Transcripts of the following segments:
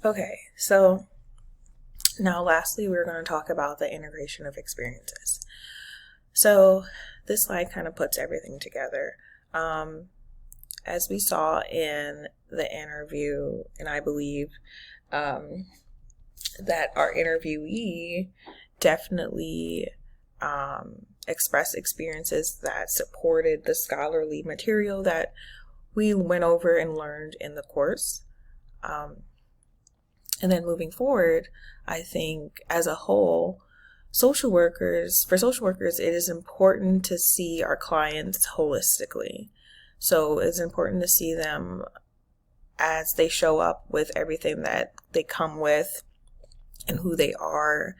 Okay, so now lastly, we're going to talk about the integration of experiences. So this slide kind of puts everything together. As we saw in the interview, and I believe that our interviewee definitely expressed experiences that supported the scholarly material that we went over and learned in the course. And then moving forward, I think as a whole, for social workers, it is important to see our clients holistically. So it's important to see them as they show up with everything that they come with and who they are.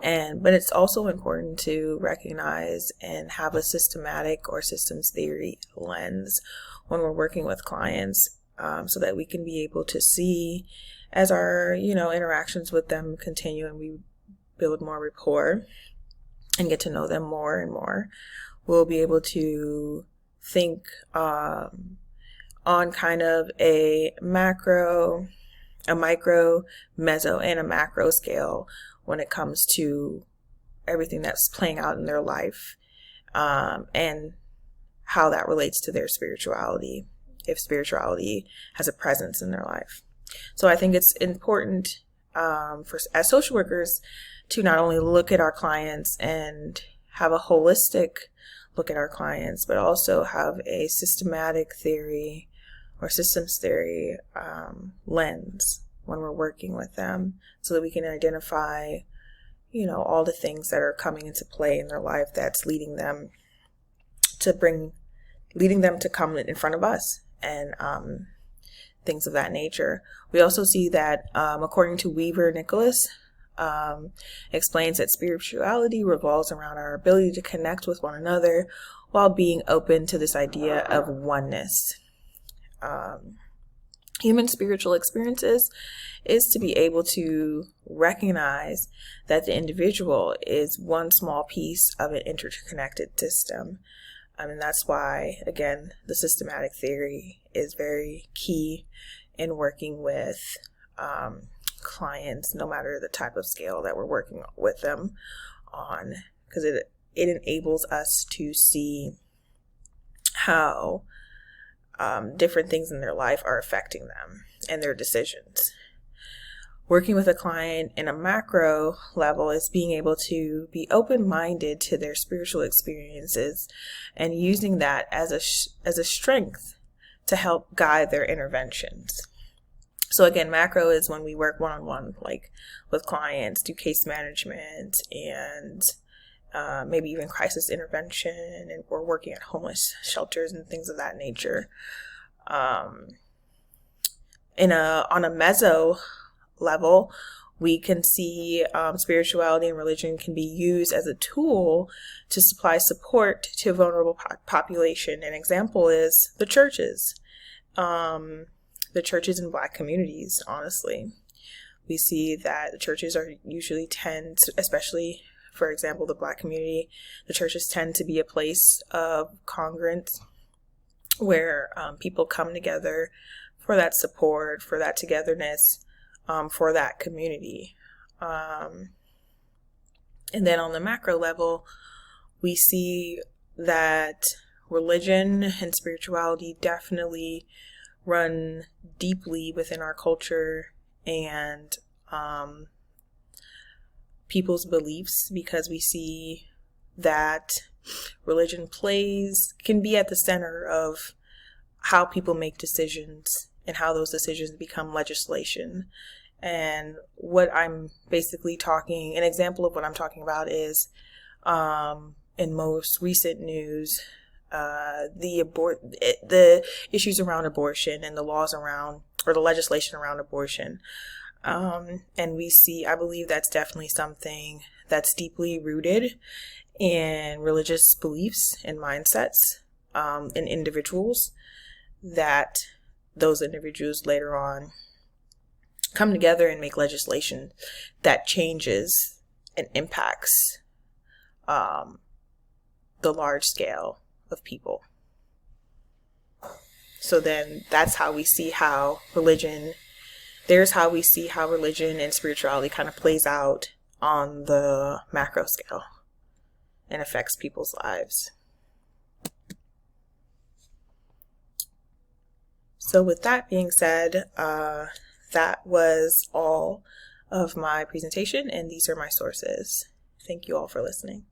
But it's also important to recognize and have a systematic or systems theory lens when we're working with clients, so that we can be able to see as our, interactions with them continue and we build more rapport and get to know them more and more, we'll be able to think on kind of a macro, a micro, meso, and a macro scale when it comes to everything that's playing out in their life, and how that relates to their spirituality, if spirituality has a presence in their life. So I think it's important as social workers to not only look at our clients and have a holistic look at our clients, but also have a systematic theory or systems theory lens when we're working with them, so that we can identify, all the things that are coming into play in their life that's leading them to come in front of us, and things of that nature. We also see that, according to Weaver Nicholas, explains that spirituality revolves around our ability to connect with one another while being open to this idea of oneness. Human spiritual experiences is to be able to recognize that the individual is one small piece of an interconnected system. And that's why, again, the systematic theory is very key in working with clients, no matter the type of scale that we're working with them on, because it enables us to see how different things in their life are affecting them and their decisions. Working with a client in a macro level is being able to be open-minded to their spiritual experiences and using that as a strength to help guide their interventions. So again, macro is when we work one-on-one, like with clients, do case management and maybe even crisis intervention, and we're working at homeless shelters and things of that nature. On a meso level, we can see spirituality and religion can be used as a tool to supply support to a vulnerable population. An example is the churches. The churches in Black communities, honestly. We see that the churches especially, for example, the Black community, the churches tend to be a place of congruence where people come together for that support, for that togetherness, for that community. And then on the macro level, we see that religion and spirituality definitely run deeply within our culture and people's beliefs, because we see that religion can be at the center of how people make decisions and how those decisions become legislation. And what I'm basically an example of what I'm talking about is, in most recent news, the issues around abortion and the laws around, or the legislation around abortion. And I believe that's definitely something that's deeply rooted in religious beliefs and mindsets in individuals, that those individuals later on come together and make legislation that changes and impacts the large scale of people. So then that's how we see how religion there's how we see how religion and spirituality kind of plays out on the macro scale and affects people's lives. So with that being said, that was all of my presentation, and these are my sources. Thank you all for listening.